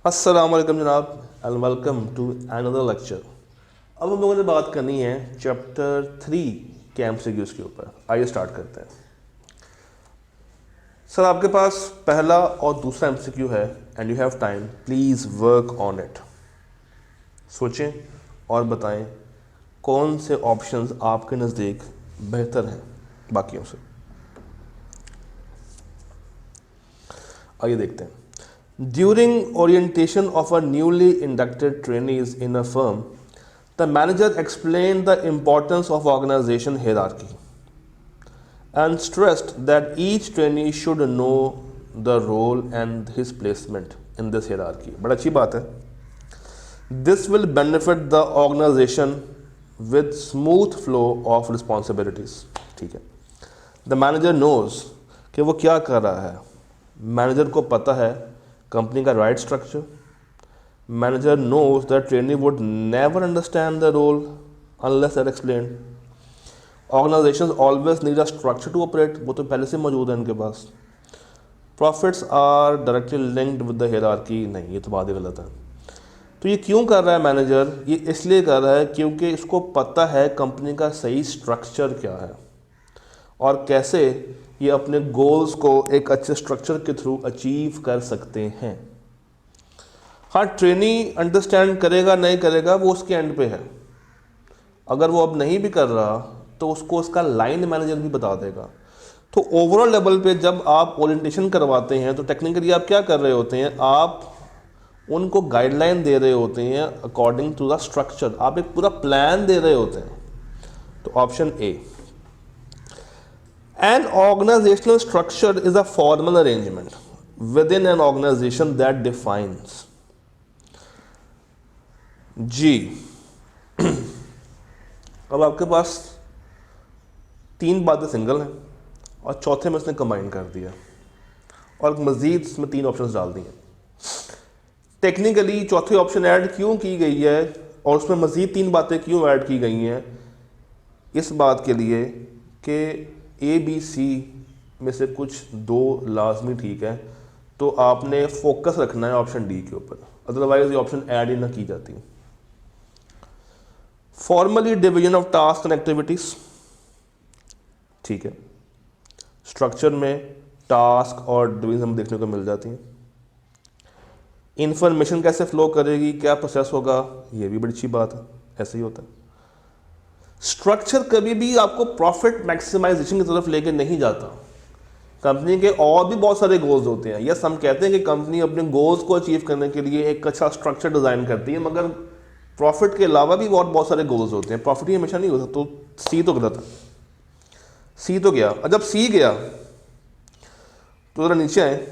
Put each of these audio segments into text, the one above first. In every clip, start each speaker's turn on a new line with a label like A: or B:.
A: अस्सलाम वालेकुम जनाब and welcome to another lecture. अब हम लोगों ने बात करनी है चैप्टर 3 के एमसीक्यूज़ के ऊपर। आइए स्टार्ट करते हैं। सर आपके पास पहला और दूसरा एमसीक्यू है and you have time, please work on it. सोचें और बताएं कौन से ऑप्शंस आपके नज़दीक बेहतर हैं बाकियों से। आइए देखते हैं। During orientation of a newly inducted trainees in a firm, the manager explained the importance of organization hierarchy and stressed that each trainee should know the role and his placement in this hierarchy. बड़ा अच्छी बात है। This will benefit the organization with smooth flow of responsibilities. ठीक है। The manager knows कि वो क्या कर रहा है। मैनेजर को पता है कंपनी का right structure. Manager knows that trainee would never understand the role unless that explained. Organisations always need a structure to operate, वो तो पहले से मौजूद है इनके पास। Profits are directly linked with the hierarchy, नहीं ये तो बात ही गलत है। तो ये क्यों कर रहा है मैनेजर? ये इसलिए कर रहा है क्योंकि इसको पता है कंपनी का सही स्ट्रक्चर क्या है और कैसे ये अपने गोल्स को एक अच्छे स्ट्रक्चर के थ्रू अचीव कर सकते हैं। हाँ, ट्रेनी अंडरस्टैंड करेगा नहीं करेगा वो उसके एंड पे है। अगर वो अब नहीं भी कर रहा तो उसको उसका लाइन मैनेजर भी बता देगा। तो ओवरऑल लेवल पे जब आप ओरिएंटेशन करवाते हैं तो टेक्निकली आप क्या कर रहे होते हैं? आप उनको गाइडलाइन दे रहे होते हैं अकॉर्डिंग टू द स्ट्रक्चर। आप एक पूरा प्लान दे रहे होते हैं। तो option A, an organizational structure is a formal arrangement within an organization that defines। जी अब आपके पास तीन बातें सिंगल हैं और चौथे में उसने कंबाइन कर दिया और मज़ीद इसमें तीन ऑप्शंस डाल दिए। टेक्निकली चौथे ऑप्शन ऐड क्यों की गई है और उसमें मज़ीद तीन बातें क्यों ऐड की गई हैं? इस बात के लिए कि ए बी सी में से कुछ दो लाजमी ठीक है, तो आपने फोकस रखना है ऑप्शन डी के ऊपर, अदरवाइज ये ऑप्शन ऐड ही ना की जाती। Formally division of task and activities, ठीक है, स्ट्रक्चर में टास्क और डिवीजन हम देखने को मिल जाती हैं। इंफॉर्मेशन कैसे फ्लो करेगी, क्या प्रोसेस होगा, ये भी बड़ी अच्छी बात है, ऐसे ही होता है। स्ट्रक्चर कभी भी आपको प्रॉफिट मैक्सिमाइजेशन की तरफ लेके नहीं जाता। कंपनी के और भी बहुत सारे गोल्स होते हैं। यस, हम कहते हैं कि कंपनी अपने गोल्स को अचीव करने के लिए एक अच्छा स्ट्रक्चर डिज़ाइन करती है, मगर प्रॉफिट के अलावा भी बहुत सारे गोल्स होते हैं। प्रॉफिट ही हमेशा नहीं होता। तो सी तो गलत है, सी तो गया। और जब सी गया तो ज़रा नीचे आए,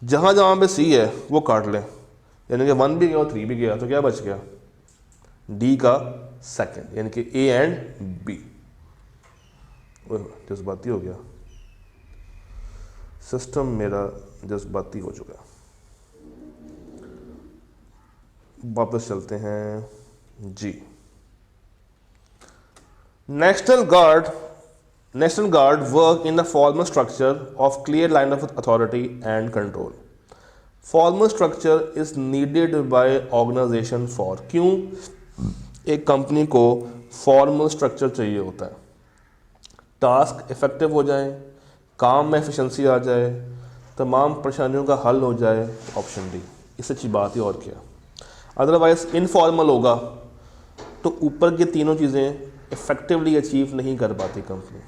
A: जहाँ जहाँ पे सी है वो काट लें, यानी कि 1 भी गया और 3 भी गया, तो क्या बच गया? डी का सेकंड, यानी कि ए एंड बी। जज्बाती हो गया सिस्टम मेरा, जज्बाती हो चुका। वापस चलते हैं जी। National guard work in the formal structure of clear line of authority and control. Formal structure is needed by organisation for, क्यों एक कंपनी को फॉर्मल स्ट्रक्चर चाहिए होता है? टास्क इफेक्टिव हो जाए, काम में एफिशिएंसी आ जाए, तमाम परेशानियों का हल हो जाए। ऑप्शन डी, इससे अच्छी बात ही और क्या। अदरवाइज इनफॉर्मल होगा तो ऊपर की तीनों चीज़ें इफेक्टिवली अचीव नहीं कर पाती कंपनी,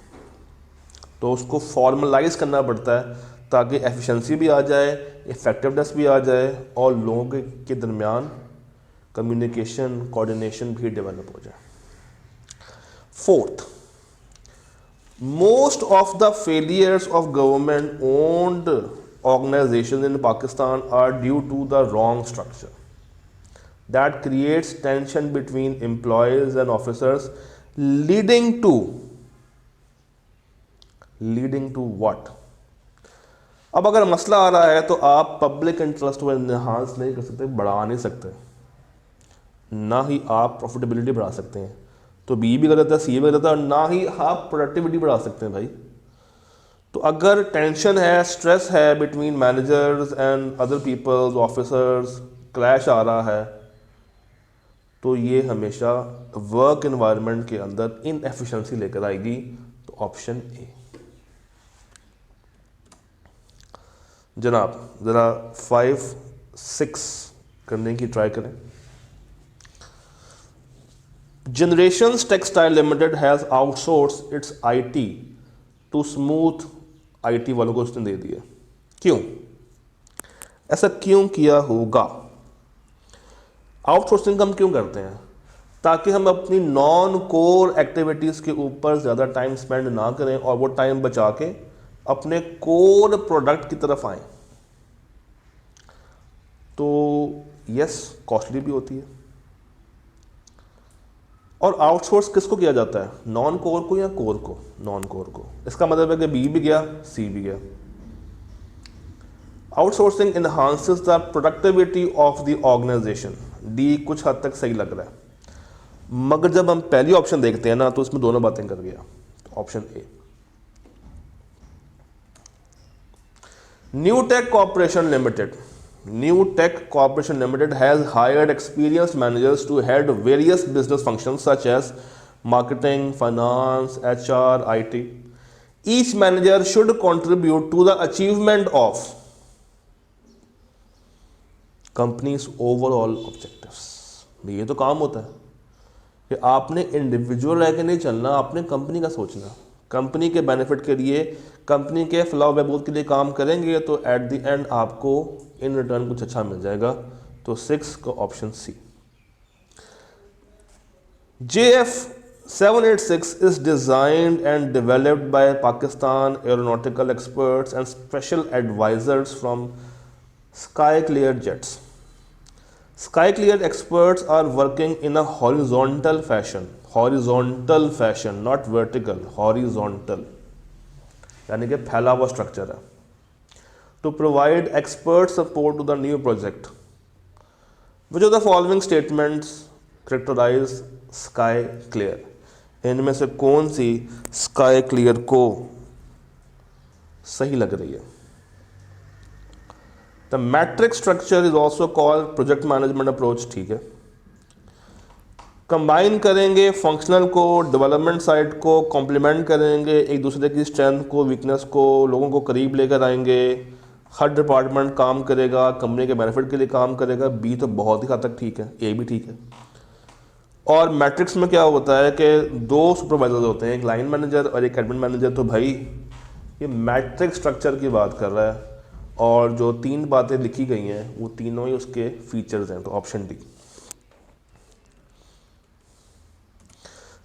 A: तो उसको फॉर्मलाइज करना पड़ता है ताकि एफिशिएंसी भी आ जाए, इफेक्टिवनेस भी आ जाए और लोगों के दरमियान कम्युनिकेशन कोऑर्डिनेशन भी डेवलप हो जाए। Fourth, most of the failures of government owned organisations in Pakistan are due to the wrong structure that creates tension between employees and officers leading to what? अब अगर मसला आ रहा है तो आप पब्लिक इंटरेस्ट को इन्हांस नहीं कर सकते, बढ़ा नहीं सकते, ना ही आप प्रॉफिटेबिलिटी बढ़ा सकते हैं। तो बी भी गलत है, सी भी गलत है, और ना ही आप प्रोडक्टिविटी बढ़ा सकते हैं भाई। तो अगर टेंशन है, स्ट्रेस है between managers and other peoples, officers, clash आ रहा है, तो ये हमेशा वर्क एनवायरनमेंट के अंदर इनएफिशिएंसी लेकर आएगी। तो ऑप्शन ए। जनाब ज़रा 5-6 करने की ट्राई करें। Generations textile limited has outsource its IT to smooth. IT वालों को उसने दे दिया, क्यों? ऐसा क्यों किया होगा? आउटसोर्सिंग हम क्यों करते हैं? ताकि हम अपनी नॉन कोर एक्टिविटीज़ के ऊपर ज़्यादा टाइम स्पेंड ना करें और वो टाइम बचा के अपने कोर प्रोडक्ट की तरफ आएँ। तो यस, कॉस्टली भी होती है। और आउटसोर्स किसको किया जाता है? नॉन कोर को या कोर को? नॉन कोर को। इसका मतलब है कि बी भी गया, सी भी गया। Outsourcing enhances the productivity of the organization. D कुछ हद तक सही लग रहा है, मगर जब हम पहली ऑप्शन देखते हैं ना तो इसमें दोनों बातें कर गया। तो option A. New take corporation limited. New Tech Corporation Limited has hired experienced managers to head various business functions such as marketing, finance, HR, IT. Each manager should contribute to the achievement of company's overall objectives. ये तो काम होता है कि आपने individual रह के नहीं चलना, आपने कंपनी का सोचना। कंपनी के बेनिफिट के लिए, कंपनी के फलाह बहबूद के लिए काम करेंगे तो एट द एंड आपको इन रिटर्न कुछ अच्छा मिल जाएगा। तो 6 का option C. JF 786 is designed and developed by Pakistan aeronautical experts and special advisors from SkyClear Jets. SkyClear experts are working in a horizontal fashion, not vertical, horizontal, यानी कि फैला हुआ स्ट्रक्चर है, to provide expert support to the new project. Which of the following statements characterize SkyClear? इनमें से कौन सी SkyClear को सही लग रही है? The matrix structure is also called project management approach, ठीक है। कंबाइन करेंगे फंक्शनल को, डेवलपमेंट साइड को कॉम्प्लीमेंट करेंगे, एक दूसरे की स्ट्रेंथ को, वीकनेस को, लोगों को करीब लेकर आएंगे, हर डिपार्टमेंट काम करेगा, कंपनी के बेनिफिट के लिए काम करेगा। बी तो बहुत ही हद तक ठीक है, ए भी ठीक है। और मैट्रिक्स में क्या होता है कि 2 सुपरवाइजर होते हैं, एक लाइन मैनेजर और एक एडमिन मैनेजर। तो भाई ये मैट्रिक्स स्ट्रक्चर की बात कर रहा है और जो 3 बातें लिखी गई हैं वो तीनों ही उसके फीचर्स हैं। तो ऑप्शन डी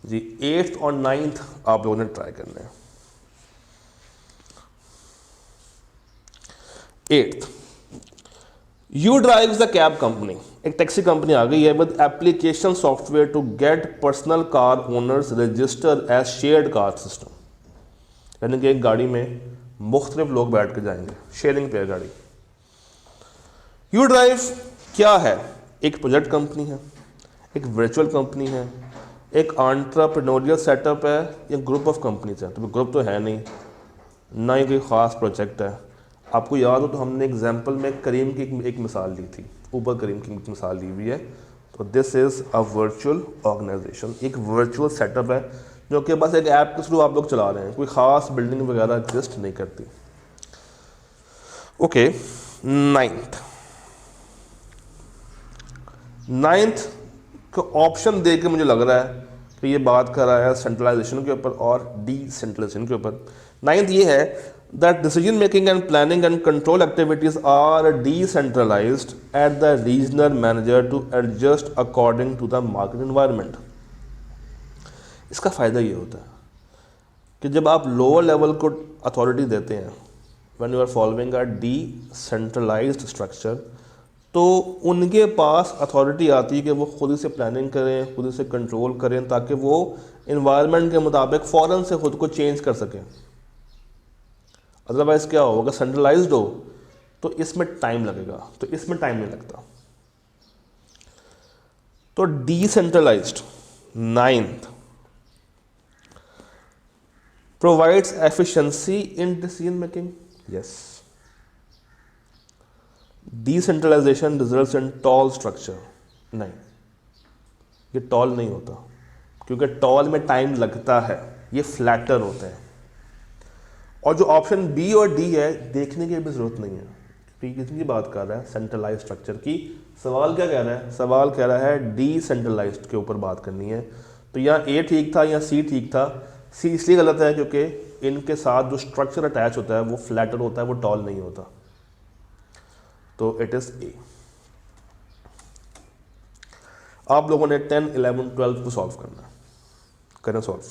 A: जी। 8th और 9th आप लोगों ने ट्राई करना है। 8th, you drives the cab company. एक टैक्सी कंपनी आ गई है with application software to get personal car owners register as shared car system. यानी कि एक गाड़ी में मुख्तलिफ लोग बैठ के जाएंगे, शेयरिंग पे गाड़ी। यू ड्राइव क्या है? एक प्रोजेक्ट कंपनी है, एक वर्चुअल कंपनी है, एक एंटरप्रेन्योरियल सेटअप है, या ग्रुप ऑफ कंपनीज है। तो ग्रुप तो है नहीं, ना ही कोई ख़ास प्रोजेक्ट है। आपको याद हो तो हमने एग्जाम्पल में करीम की एक मिसाल ली थी, ऊबर करीम की एक मिसाल ली हुई है। तो this is a virtual organisation, एक वर्चुअल सेटअप है जो कि बस एक ऐप के थ्रू आप लोग चला रहे हैं, कोई ख़ास बिल्डिंग वगैरह एग्जिस्ट नहीं करती। ओके, 9th का ऑप्शन देख के मुझे लग रहा है कि ये बात कर रहा है सेंट्रलाइजेशन के ऊपर और डिसेंट्रलाइजेशन के ऊपर। 9th ये है that decision making and planning and control activities are decentralised at the regional manager to adjust according to the market environment. इसका फ़ायदा ये होता है कि जब आप लोअर लेवल को अथॉरिटी देते हैं, when you are following a decentralised structure, तो उनके पास अथॉरिटी आती है कि वो खुद ही से प्लानिंग करें, खुद ही से कंट्रोल करें, ताकि वो इन्वायरमेंट के मुताबिक फ़ौरन से खुद को चेंज कर सकें। अदरवाइज़ क्या हो, अगर सेंट्रलाइज्ड हो तो इसमें टाइम लगेगा, तो इसमें टाइम नहीं लगता। तो decentralised 9th। provides efficiency in decision making, yes. Decentralization results in tall structure, नहीं, ये टॉल नहीं होता, क्योंकि टॉल में टाइम लगता है, ये फ्लैटर होते हैं। और जो ऑप्शन बी और डी है, देखने की भी जरूरत नहीं है, क्योंकि किसकी बात कर रहा है, सेंट्रलाइज स्ट्रक्चर की। सवाल क्या कह रहा है, सवाल कह रहा है डिसेंट्रलाइज्ड के ऊपर बात करनी है। तो यहाँ ए ठीक था या सी ठीक था। सी इसलिए गलत है क्योंकि इनके साथ जो स्ट्रक्चर अटैच होता है वो फ्लैटर होता है, वो टॉल नहीं होता। तो इट इज ए। आप लोगों ने 10, 11, 12 को सॉल्व करना है, करें सॉल्व।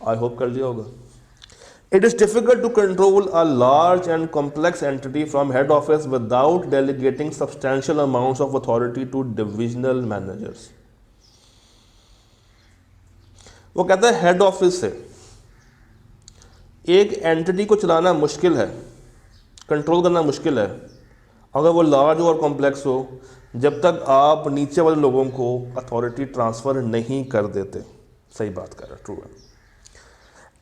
A: आई होप कर लिया होगा। It is difficult to control a large and complex entity from head office without delegating substantial amounts of authority to divisional managers. वो कहता है हेड ऑफिस से एक एंटिटी को चलाना मुश्किल है, कंट्रोल करना मुश्किल है, अगर वो लार्ज और कॉम्प्लेक्स हो, जब तक आप नीचे वाले लोगों को अथॉरिटी ट्रांसफ़र नहीं कर देते। सही बात कर रहा है, ट्रू है।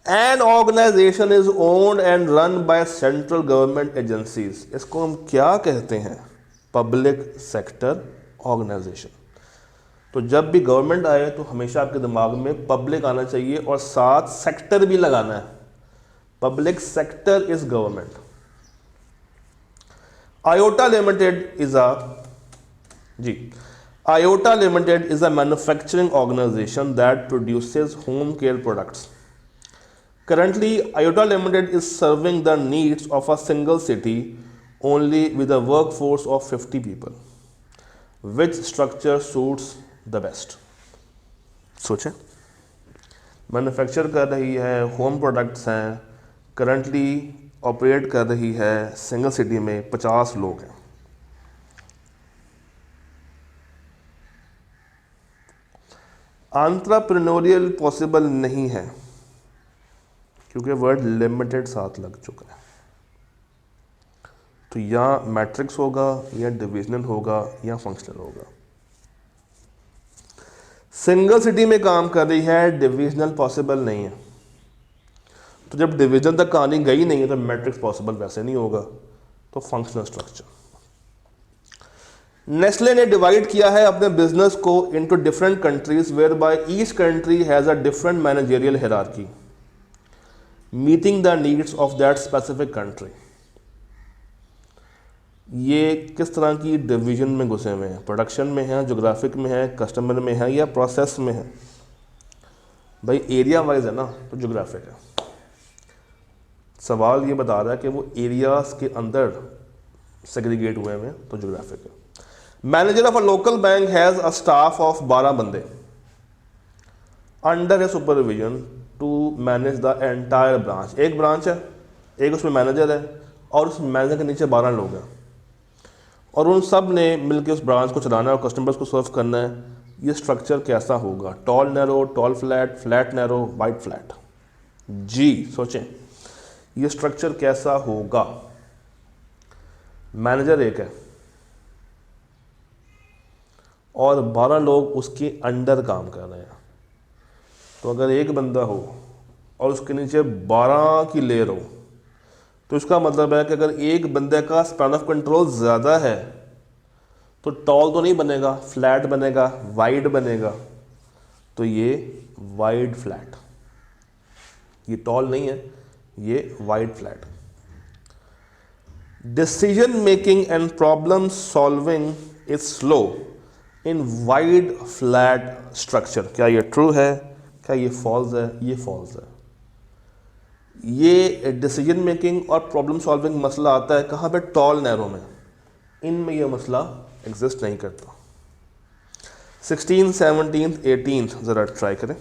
A: An organization is owned and run by central government agencies. इसको हम क्या कहते हैं, पब्लिक सेक्टर ऑर्गेनाइजेशन। तो जब भी गवर्नमेंट आए तो हमेशा आपके दिमाग में पब्लिक आना चाहिए और साथ सेक्टर भी लगाना है। Public sector is government. IOTA limited is a जी IOTA limited is a manufacturing organisation that produces home care products. Currently, IOTA Limited is serving the needs of a single city only with a workforce of 50 people. Which structure suits the best? सोचें, manufacture कर रही है, home products हैं, currently operate कर रही है single city में, 50 लोग हैं। एंटरप्रेन्योरियल पॉसिबल नहीं है क्योंकि वर्ड लिमिटेड साथ लग चुका है। तो या मैट्रिक्स होगा, या डिविजनल होगा, या फंक्शनल होगा। सिंगल सिटी में काम कर रही है, डिविजनल पॉसिबल नहीं है। तो जब डिवीजन तक कहानी गई नहीं है तो मैट्रिक्स पॉसिबल वैसे नहीं होगा, तो फंक्शनल स्ट्रक्चर। नेस्ले ने डिवाइड किया है अपने बिजनेस को into different countries whereby each country has a different managerial hierarchy meeting the needs of that specific country. ये किस तरह की डिवीजन में घुसे हुए हैं, प्रोडक्शन में है, जोग्राफिक में है, कस्टमर में है, या प्रोसेस में है? भाई एरिया वाइज है ना, तो जोग्राफिक है। सवाल ये बता रहा है कि वो एरियाज के अंदर सेग्रीगेट हुए हैं, तो जोग्राफिक है। Manager of a local bank has a staff of 12 बंदे under a supervision to manage the entire branch. एक ब्रांच है, एक उसमें मैनेजर है, और उस मैनेजर के नीचे 12 लोग हैं, और उन सब ने मिलकर उस ब्रांच को चलाना है और कस्टमर्स को सर्व करना है। ये स्ट्रक्चर कैसा होगा? Tall narrow, tall flat, flat narrow, wide flat. जी सोचें, ये स्ट्रक्चर कैसा होगा? मैनेजर एक है और 12 लोग उसके अंडर काम कर रहे हैं। तो अगर एक बंदा हो और उसके नीचे 12 की लेयर हो, तो इसका मतलब है कि अगर एक बंदे का स्पैन ऑफ कंट्रोल ज़्यादा है तो टॉल तो नहीं बनेगा, फ्लैट बनेगा, वाइड बनेगा। तो ये वाइड फ्लैट, ये टॉल नहीं है, ये wide flat. Decision making and problem solving is slow in wide flat structure. क्या ये ट्रू है? क्या ये फॉल्स है? ये फॉल्स है। ये डिसीजन मेकिंग और प्रॉब्लम सॉल्विंग मसला आता है कहाँ पे? टॉल नैरो में। इनमें यह मसला एग्जिस्ट नहीं करता। 16, 17, 18 ज़रा ट्राई करें।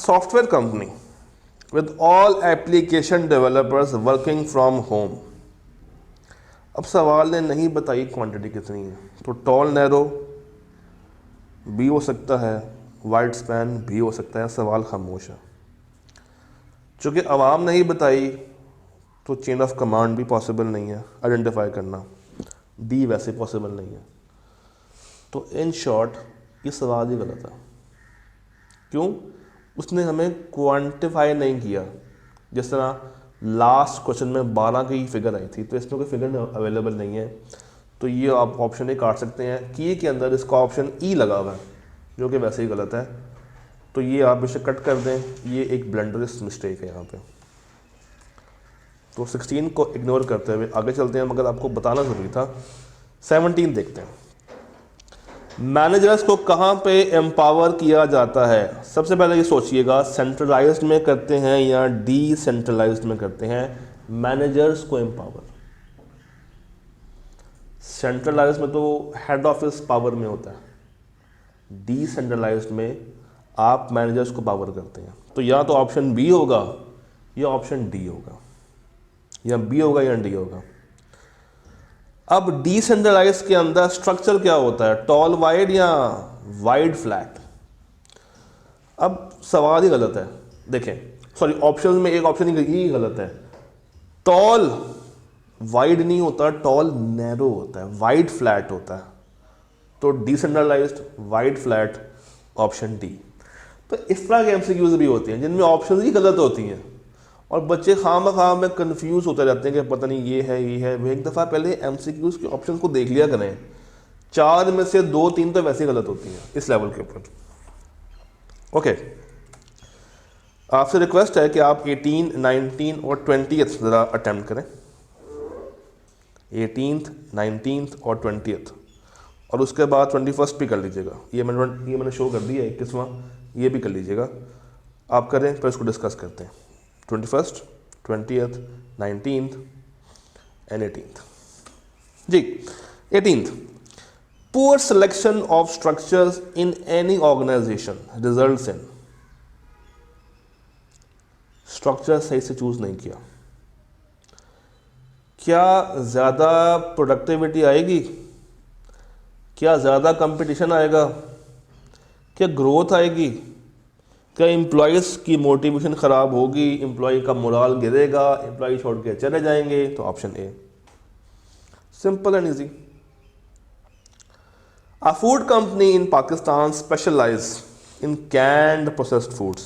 A: Software company with all application developers working from home. अब सवाल ने नहीं बताई क्वांटिटी कितनी है, तो टॉल नैरो भी हो सकता है, वाइड स्पैन भी हो सकता है, सवाल खामोश है। चूँकि आवाम नहीं बताई तो चेन ऑफ कमांड भी पॉसिबल नहीं है आइडेंटिफाई करना, डी वैसे पॉसिबल नहीं है। तो इन शॉर्ट ये सवाल ही गलत है। क्यों? उसने हमें क्वांटिफाई नहीं किया। जिस तरह लास्ट क्वेश्चन में 12 की फिगर आई थी, तो इसमें कोई फिगर अवेलेबल नहीं है, तो ये आप ऑप्शन ए काट सकते हैं। की के अंदर इसका ऑप्शन ई लगा हुआ है जो कि वैसे ही गलत है, तो ये आप इसे कट कर दें। ये एक ब्लंडरस मिस्टेक है यहाँ पे। तो 16 को इग्नोर करते हुए आगे चलते हैं, मगर आपको बताना ज़रूरी था। 17 देखते हैं। मैनेजर्स को कहाँ पे एम्पावर किया जाता है? सबसे पहले ये सोचिएगा, सेंट्रलाइज्ड में करते हैं या डिसेंट्रलाइज्ड में करते हैं मैनेजर्स को एम्पावर? सेंट्रलाइज्ड में तो हेड ऑफिस पावर में होता है, डिसेंट्रलाइज्ड में आप मैनेजर्स को पावर करते हैं। तो या तो ऑप्शन बी होगा या ऑप्शन डी होगा, या बी होगा या डी होगा। अब डिसेंट्रलाइज के अंदर स्ट्रक्चर क्या होता है, टॉल वाइड या वाइड फ्लैट? अब सवाल ही गलत है। देखें, सॉरी, ऑप्शन में एक ऑप्शन ही गलत है। टॉल वाइड नहीं होता, टॉल नैरो होता है, वाइड फ्लैट होता है। तो decentralised wide flat, option D. तो इस तरह के एमसीक्यूज भी होते हैं जिनमें ऑप्शन ही गलत होती हैं और बच्चे खाम में कंफ्यूज होते रहते हैं कि पता नहीं ये है ये है। वो एक दफ़ा पहले एमसीक्यूज के ऑप्शन को देख लिया करें, 4 में से 2-3 तो वैसे गलत होती हैं इस लेवल के ऊपर। ओके, आपसे रिक्वेस्ट है कि आप 18, 19 और 20th ज़रा अटैम्प्ट करें। 18th, 19th और 20th, और उसके बाद 21st भी कर लीजिएगा। ये मैंने शो कर दिया है 21वां, ये भी कर लीजिएगा। आप करें फिर इसको डिस्कस करते हैं। 21st, 20th, 19th and 18th। जी, 18th, poor selection of structures in any organisation results in. Structure सही से चूज नहीं किया। क्या ज़्यादा प्रोडक्टिविटी आएगी? क्या ज़्यादा कंपटीशन आएगा? क्या ग्रोथ आएगी? क्या एम्प्लॉयज़ की मोटिवेशन ख़राब होगी? एम्प्लॉय का मोराल गिरेगा? एम्प्लॉय छोड़ के चले जाएंगे? तो option A, simple and easy. A food company in Pakistan specializes in canned processed foods.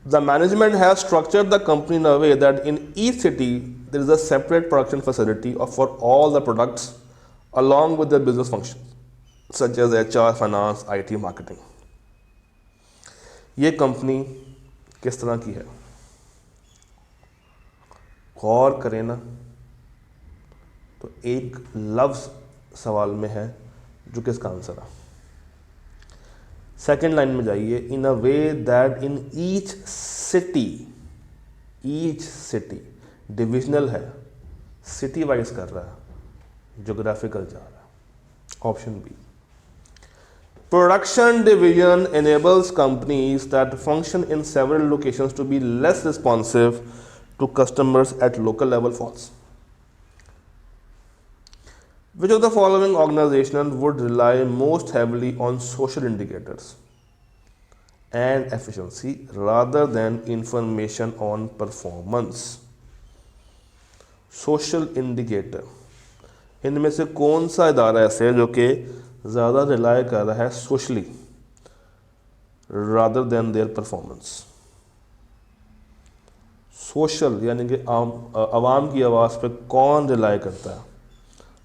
A: The management has structured the company in a way that in each city there is a separate production facility for all the products along with their business functions such as HR, finance, IT, marketing. ये company किस तरह की है? गौर करें ना, तो एक लफ्ज़ सवाल में है जो कि इसका आंसर है। सेकेंड लाइन में जाइए, in a way that in each city divisional है, सिटी वाइज कर रहा है, जोग्राफिकल जा रहा है। Option B, production division enables companies that function in several locations to be less responsive to customers at local level false. Which of the following organization would rely most heavily on social indicators and efficiency rather than information on performance? Social indicator, इनमें से कौन सा इदारा ऐसे है जो कि ज़्यादा रिलाय कर रहा है socially rather than their performance? Social यानी कि आवाम की आवाज़ पे कौन रिलाय करता है?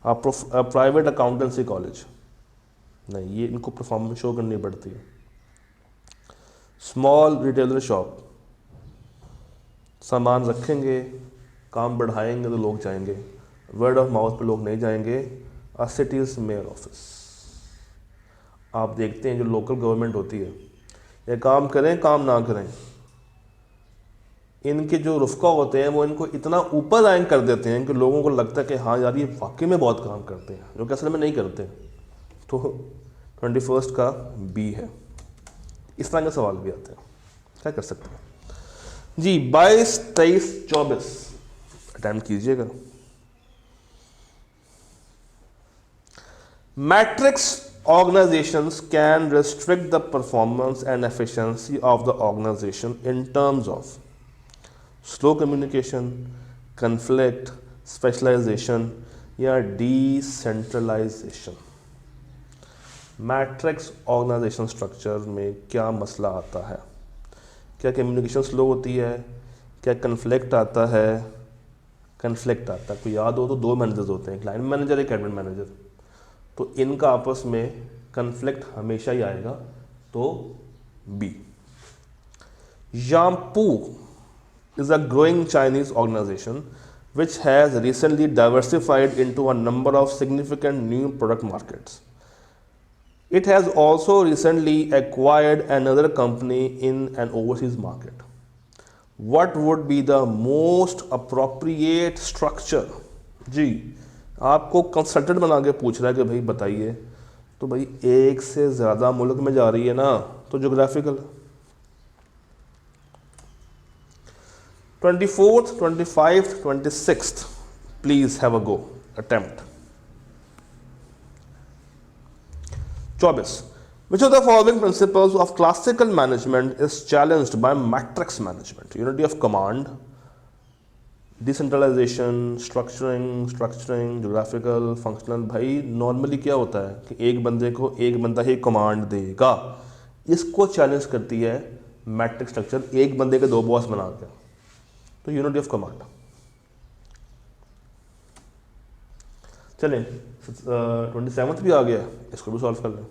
A: आप प्राइवेट अकाउंटेंसी कॉलेज नहीं, ये इनको परफॉर्मेंस शो करनी पड़ती है। स्मॉल रिटेलर शॉप, सामान रखेंगे, काम बढ़ाएंगे तो लोग जाएंगे, वर्ड ऑफ माउथ पे लोग नहीं जाएंगे। आ सिटीज़ मेयर ऑफिस, आप देखते हैं जो लोकल गवर्नमेंट होती है, या काम करें काम ना करें, इनके जो रुफ़का होते हैं वो इनको इतना ऊपर रैंक कर देते हैं कि लोगों को लगता है कि हाँ यार ये वाकई में बहुत काम करते हैं, जो कि असल में नहीं करते। तो 21st का बी है। इस तरह के सवाल भी आते हैं। क्या कर सकते हैं जी? 22, 23, 24 अटेम्प्ट कीजिएगा। Matrix organizations can restrict the performance and efficiency of the organization in terms of slow communication, conflict, specialization या decentralization। मैट्रिक्स ऑर्गेनाइजेशन स्ट्रक्चर में क्या मसला आता है? क्या कम्युनिकेशन स्लो होती है? क्या कन्फ्लिक्ट आता है? कन्फ्लिक्ट आता है, कोई याद हो तो दो मैनेजर्स होते हैं, एक लाइन मैनेजर, एक एडमिन मैनेजर, तो इनका आपस में कन्फ्लिक्ट हमेशा ही आएगा, तो B. Yampu is a growing Chinese organization which has recently diversified into a number of significant new product markets. It has also recently acquired another company in an overseas market. What would be the most appropriate structure? जी, आपको consultant बना के पूछ रहा है कि भाई बताइए, तो भाई एक से ज़्यादा मुल्क में जा रही है ना, तो geographical. 24th, 25th, 26th, please have a go attempt. 24, which of the following principles of classical management is challenged by matrix management? Unity of command, decentralisation, structuring, geographical, functional. भाई नॉर्मली क्या होता है कि एक बंदे को एक बंदा ही कमांड देगा, इसको चैलेंज करती है मैट्रिक्स स्ट्रक्चर, एक बंदे के दो बॉस बना के, तो यूनिटी ऑफ कमांड। चलें 27th भी आ गया, इसको भी सॉल्व कर लें।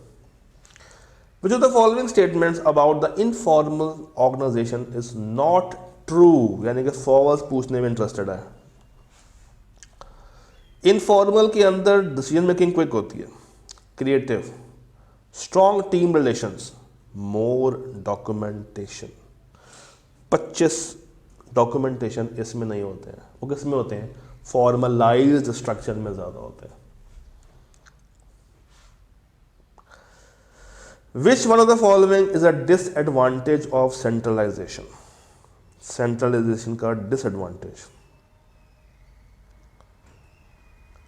A: Which of the following statements about the informal organization is not true? यानी कि फॉल्स पूछने में इंटरेस्टेड है। इनफॉर्मल के अंदर डिसीजन मेकिंग क्विक होती है, क्रिएटिव, स्ट्रॉन्ग टीम रिलेशंस, मोर डॉक्यूमेंटेशन। 25 डॉक्यूमेंटेशन इसमें नहीं होते हैं, वो किस में होते हैं? फॉर्मलाइज्ड स्ट्रक्चर में ज़्यादा होते हैं। Which one of the following is a disadvantage of centralization? Centralization का disadvantage.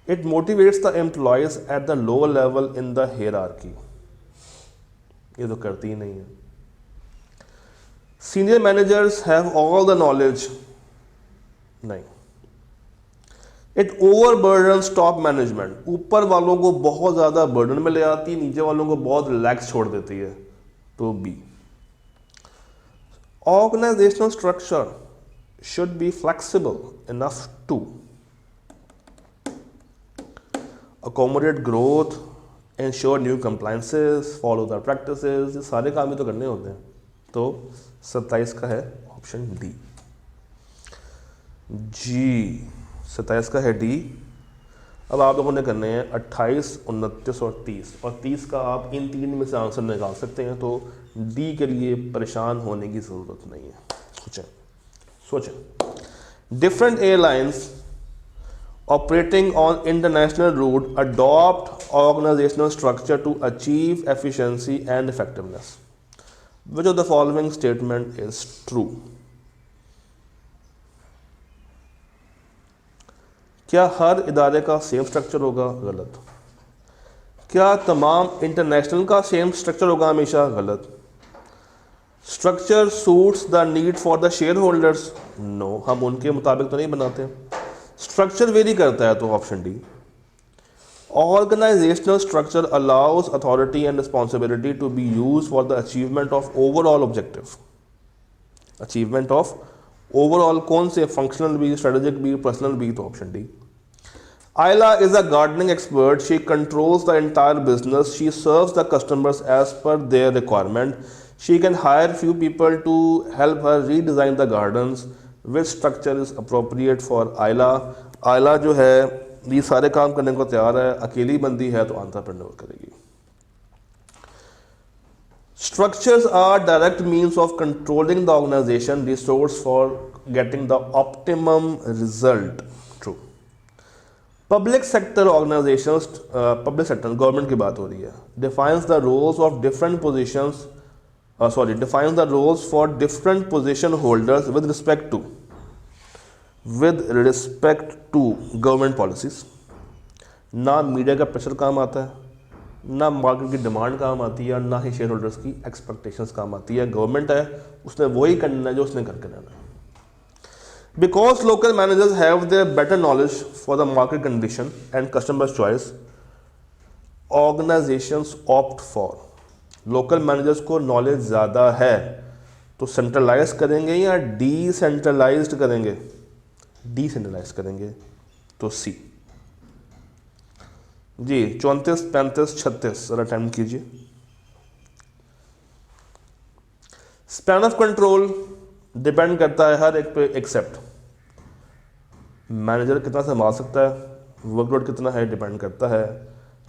A: It motivates the employees at the lower level in the hierarchy. ये तो करती ही नहीं है। Senior managers have all the knowledge. नहीं। It overburdens top management. ऊपर वालों को बहुत ज़्यादा बर्डन में ले आती है, नीचे वालों को बहुत रिलैक्स छोड़ देती है, तो B. Organizational structure should be flexible enough to accommodate growth, ensure new compliances, follow the practices। ये सारे काम ही तो करने होते हैं, तो 27 का है ऑप्शन डी। जी 27 का है डी। अब आप लोगों ने करने हैं 28, 29 और 30, और 30 का आप इन तीन में से आंसर निकाल सकते हैं, तो डी के लिए परेशान होने की ज़रूरत नहीं है। सोचें। Different airlines operating on international route adopt organisational structure to achieve efficiency and effectiveness. Which of the following statement is true? क्या हर इदारे का सेम स्ट्रक्चर होगा? गलत। क्या तमाम इंटरनेशनल का सेम स्ट्रक्चर होगा? हमेशा गलत। Structure suits the need for the shareholders? No, हम उनके मुताबिक तो नहीं बनाते। स्ट्रक्चर वेरी करता है, तो option D. Organisational structure allows authority and responsibility to be use for the achievement of overall objective. Achievement of overall कौन से? फंक्शनल भी, स्ट्रेटेजिक भी, पर्सनल भी, तो option D. Ayla is a gardening expert. She controls the entire business. She serves the customers as per their requirement. She can hire few people to help her redesign the gardens. Which structure is appropriate for Ayla? Ayla जो है ये सारे काम करने को तैयार है, अकेली बंदी है, तो एंटरप्रेन्योर करेगी। Structures are direct means of controlling the organization resource for getting the optimum result. True. Public sector organisations, public sector government की बात हो रही है, defines the roles of different positions defines the roles for different position holders with respect to government policies. ना media का pressure काम आता है, ना मार्केट की डिमांड काम आती है, और ना ही शेयर होल्डर्स की एक्सपेक्टेशंस काम आती है. गवर्नमेंट है, उसने वही करना है जो उसने करके रहना है. Because local managers have their better knowledge for the market condition and customers choice, organisations opt for. Local managers को नॉलेज ज़्यादा है तो सेंट्रलाइज करेंगे या डिसेंट्रलाइज्ड करेंगे? डिसेंट्रलाइज करेंगे. तो सी जी. 34, 35, 36 जरा टाइम कीजिए. स्पैन ऑफ कंट्रोल डिपेंड करता है हर एक पे एक्सेप्ट मैनेजर कितना संभाल सकता है, वर्कलोड कितना है डिपेंड करता है,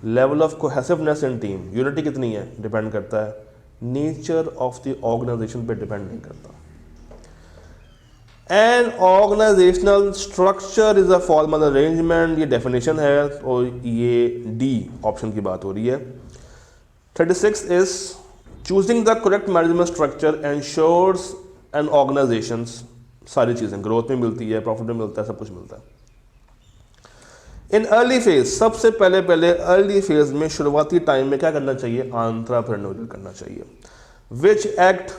A: level of cohesiveness in team, unity कितनी है डिपेंड करता है, नेचर ऑफ द ऑर्गेनाइजेशन पे डिपेंड नहीं करता. An organisational structure is a formal arrangement, ये डेफिनेशन है और ये डी ऑप्शन की बात हो रही है. 36 is choosing the correct management structure ensures an organisation. सारी चीज़ें ग्रोथ में मिलती है, प्रॉफिट में मिलता है, सब कुछ मिलता है. इन अर्ली फेज, सबसे पहले अर्ली फेज में शुरुआती टाइम में क्या करना चाहिए? एंटरप्रेन्योरियल करना चाहिए. Which act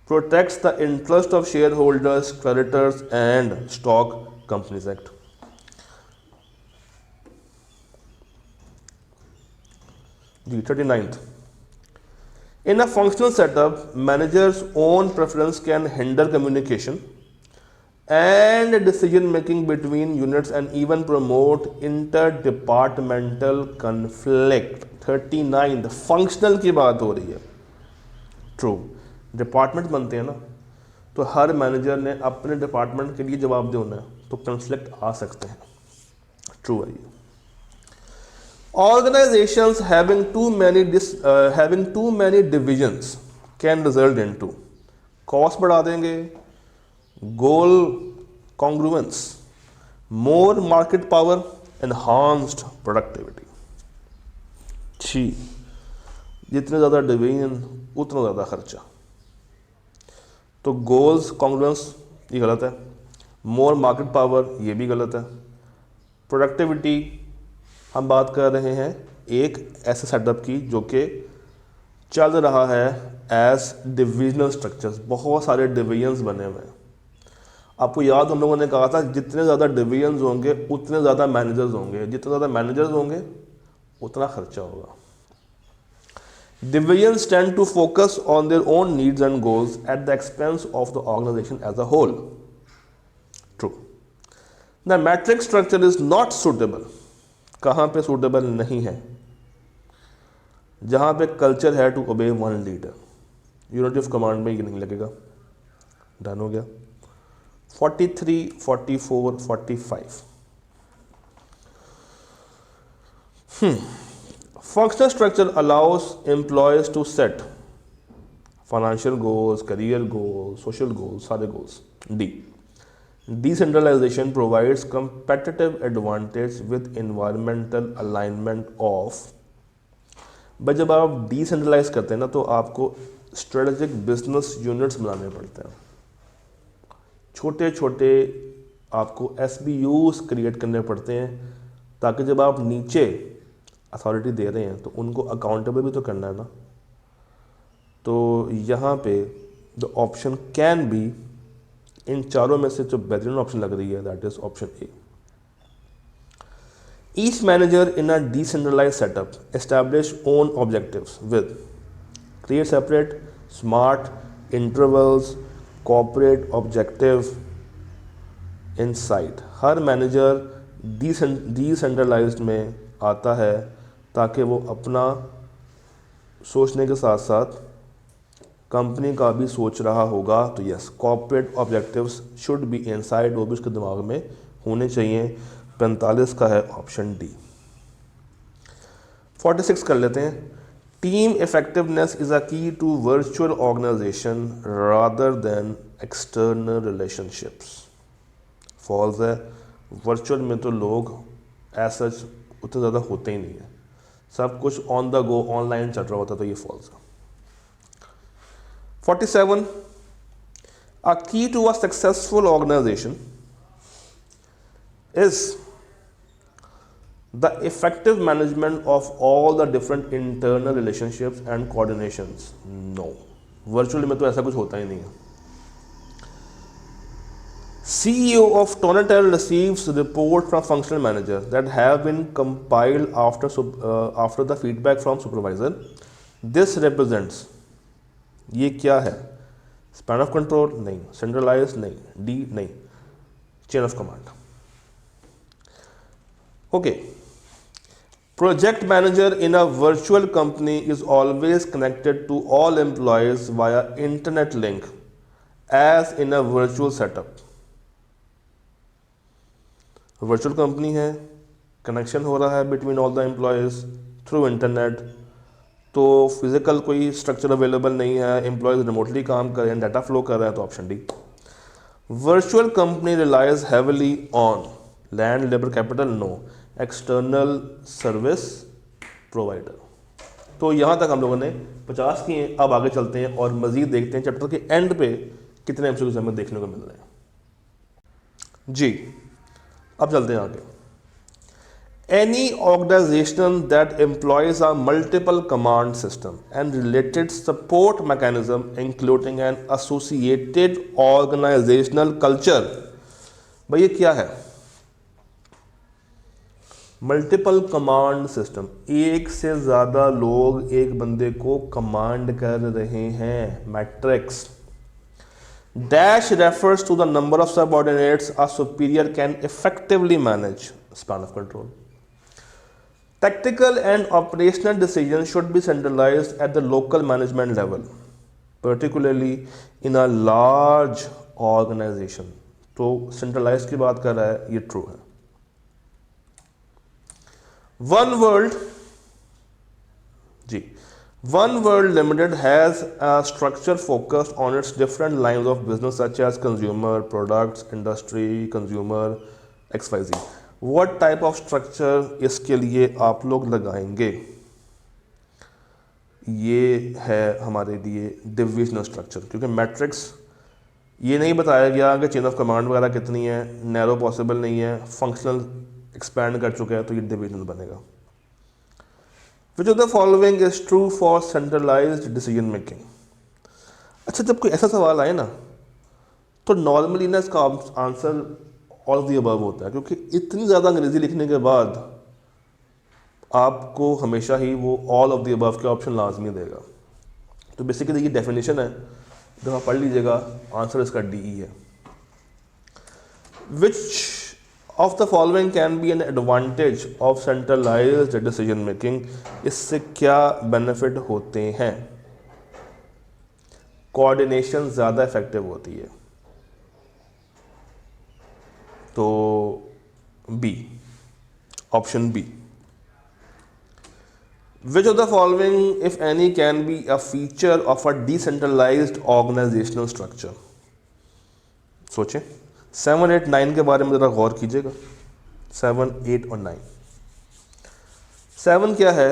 A: protects the interest of shareholders, creditors and stock companies act. जी. 39th. In a functional setup, managers' own preference can hinder communication and decision making between units and even promote interdepartmental conflict. 39th. functional की बात हो रही है. True. Department बनते हैं ना, तो हर मैनेजर ने अपने डिपार्टमेंट के लिए जवाब देना है, तो कन्फ्लिक्ट आ सकते हैं. ट्रू है ये. Organizations having too many divisions can result into cost बढ़ा देंगे, goal congruence, more market power, enhanced productivity. छी. जितने ज़्यादा डिवीजन उतना ज़्यादा खर्चा. तो गोल्स कॉन्ग्रुएंस ये गलत है, मोर मार्केट पावर ये भी गलत है, प्रोडक्टिविटी हम बात कर रहे हैं एक ऐसे सेटअप की जो कि चल रहा है एज डिविजनल स्ट्रक्चर्स, बहुत सारे डिवीजन्स बने हुए हैं. आपको याद हम लोगों ने कहा था जितने ज़्यादा डिवीजन्स होंगे उतने ज़्यादा मैनेजर्स होंगे, जितने ज़्यादा मैनेजर्स होंगे उतना खर्चा होगा. Divisions tend to focus on their own needs and goals at the expense of the organization as a whole. True. The matrix structure is not suitable. कहाँ पे suitable नहीं है? जहाँ पे कल्चर है to obey one leader. Unity of command में ये नहीं लगेगा. डन हो गया. 43, 44, 45. Functional structure allows employees to set financial goals, career goals, social goals, सारे goals. D. Decentralization provides competitive advantage with environmental alignment of. भाई जब आप डिसेंट्रलाइज करते हैं ना तो आपको स्ट्रेटेजिक बिजनेस यूनिट्स बनाने पड़ते हैं. छोटे छोटे आपको SBUs क्रिएट करने पड़ते हैं ताकि जब आप नीचे अथॉरिटी दे रहे हैं तो उनको अकाउंटेबल भी तो करना है ना. तो यहाँ पे द ऑप्शन कैन बी, इन चारों में से जो बेहतरीन ऑप्शन लग रही है that is option A. Each manager in a decentralise setup establish own objectives with create separate smart intervals corporate objective inside. हर मैनेजर डिसेंट्रलाइज्ड में आता है ताकि वो अपना सोचने के साथ साथ कंपनी का भी सोच रहा होगा. तो yes, corporate objectives should be inside, वो भी उसके दिमाग में होने चाहिए. 45 का है ऑप्शन डी. 46 कर लेते हैं. Team effectiveness is a key to virtual organisation rather than external relationships. False है. वर्चुअल में तो लोग ऐसा उतना ज़्यादा होते ही नहीं है, सब कुछ ऑन द गो ऑनलाइन चल रहा होता, तो ये फॉल्स है. 47. A key to a successful organization is the effective management of all the different internal relationships and coordinations. No, virtually में तो ऐसा कुछ होता ही नहीं है. CEO of Tonatel receives report from functional managers that have been compiled after the feedback from supervisor. This represents, ये क्या है? Span of control नहीं, centralized नहीं, D नहीं, chain of command. Okay. Project manager in a virtual company is always connected to all employees via internet link as in a virtual setup. Virtual company है, connection हो रहा है between all the employees through internet, तो physical कोई structure available नहीं है, employees remotely काम कर रहे हैं, डाटा फ्लो कर रहा है, तो option D. Virtual company relies heavily on land labour capital, no, external service provider. तो यहाँ तक हम लोगों ने 50 किए. अब आगे चलते हैं और मज़ीद देखते हैं चैप्टर के एंड पे कितने एमसीक्यूज़ हमें देखने को मिल रहे हैं. जी, अब चलते हैं आगे. Any organization that employs a multiple command system and related support mechanism including an associated organizational culture. भाई ये क्या है? मल्टीपल कमांड सिस्टम, एक से ज़्यादा लोग एक बंदे को कमांड कर रहे हैं. Matrix. Dash refers to the number of subordinates a superior can effectively manage. Span of control. Tactical and operational decisions should be centralized at the local management level, particularly in a large organization. तो centralized की बात कर रहा है, ये true है. One World, ji, One World Limited has a structure focused on its different lines of business such as consumer products, industry, consumer, XYZ. What type of structure इसके लिए आप लोग लगाएंगे? ये है हमारे लिए डिविजनल स्ट्रक्चर, क्योंकि मैट्रिक्स ये नहीं बताया गया कि चेन ऑफ कमांड वगैरह कितनी है, नैरो पॉसिबल नहीं है, फंक्शनल एक्सपैंड कर चुका है, तो ये डिविजनल बनेगा. Which of the following is true for centralized decision making? अच्छा, जब कोई ऐसा सवाल आए ना तो नॉर्मली ना इसका answer all of the above होता है, क्योंकि इतनी ज़्यादा अंग्रेजी लिखने के बाद आपको हमेशा ही वो ऑल ऑफ द अबव के ऑप्शन लाजमी देगा. तो बेसिकली ये डेफिनेशन है, जब आप पढ़ लीजिएगा, आंसर इसका डी ई है. विच of the following can be an advantage of centralized decision making? इससे क्या बेनिफिट होते हैं? कोऑर्डिनेशन ज़्यादा इफेक्टिव होती है, तो B, option B. Which of the following, if any, can be a feature of a decentralized organizational structure? सोचें. 7, 8, 9 के बारे में ज़रा गौर कीजिएगा. 7, 8 और 9. 7 क्या है?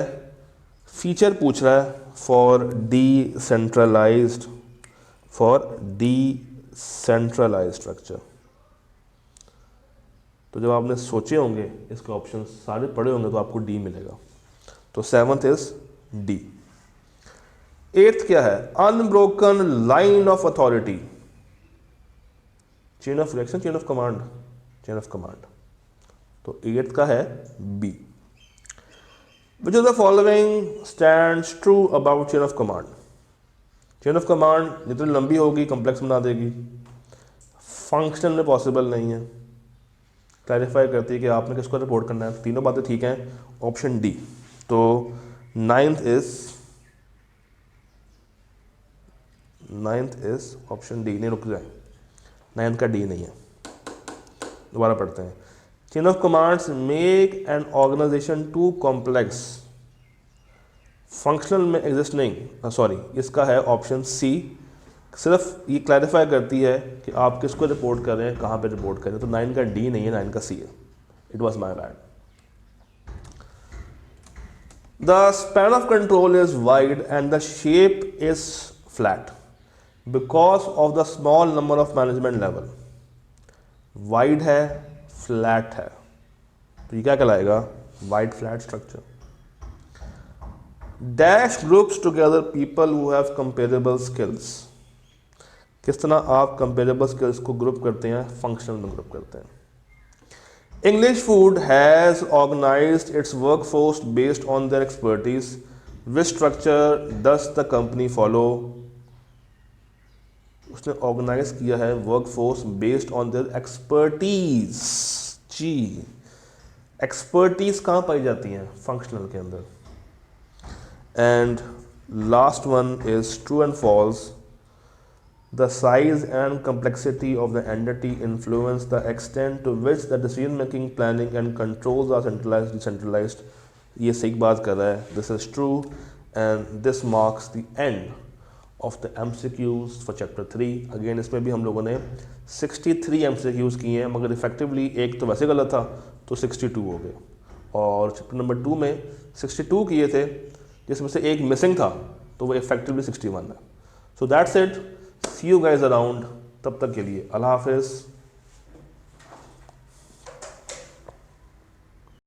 A: फीचर पूछ रहा है फॉर डिसेंट्रलाइज्ड स्ट्रक्चर. तो जब आपने सोचे होंगे, इसके ऑप्शन सारे पढ़े होंगे, तो आपको डी मिलेगा. तो 7th इज डी. 8th क्या है? Unbroken line of authority. Chain of reaction, chain of command, chain of command. तो 8th का है B. Which of the following stands true about chain of command? Chain of command जितनी लंबी होगी complex बना देगी, फंक्शन में पॉसिबल नहीं है. क्लैरिफाई करती है कि आपने किसको रिपोर्ट करना है. तीनों बातें ठीक हैं, ऑप्शन डी. तो 9th इज ऑप्शन डी. नहीं, रुक जाए, 9th का डी नहीं है. दोबारा पढ़ते हैं. Chain of commands make an organisation too complex. Functional में एग्जिस्ट नहीं, सॉरी, इसका है ऑप्शन सी. सिर्फ ये क्लैरिफाई करती है कि आप किसको रिपोर्ट कर रहे हैं, कहाँ पे रिपोर्ट कर रहे हैं. तो 9 का डी नहीं है, 9 का सी है. It was my bad. The span of control is wide and the shape is flat. Because of the small number of management level. Wide है, फ्लैट है, तो ये क्या कहलाएगा? Wide flat structure. Dash groups together people who have comparable skills. किस तरह आप comparable skills को ग्रुप करते हैं? फंक्शनल में ग्रुप करते हैं। English Food has organized its workforce based on their expertise. Which structure does the company follow? उसने ऑर्गेनाइज किया है workforce based on their expertise. जी, एक्सपर्टीज कहाँ पाई जाती हैं? फंक्शनल के अंदर। And last one is true and false. The size and complexity of the entity influence the extent to which the decision making, planning and controls are centralized, decentralized. ये सही बात कर रहा है। This is true and this marks the end of the MCQs for chapter 3. Again इसमें भी हम लोगों ने 63 MCQs किए हैं, मगर इफेक्टिवली एक तो वैसे गलत था तो 62 हो गए, और चैप्टर नंबर 2 में 62 किए थे जिसमें से एक मिसिंग था, तो वो इफेक्टिवली 61 है। So that's it. See you guys around. तब तक के लिए अल्लाह हाफिज़।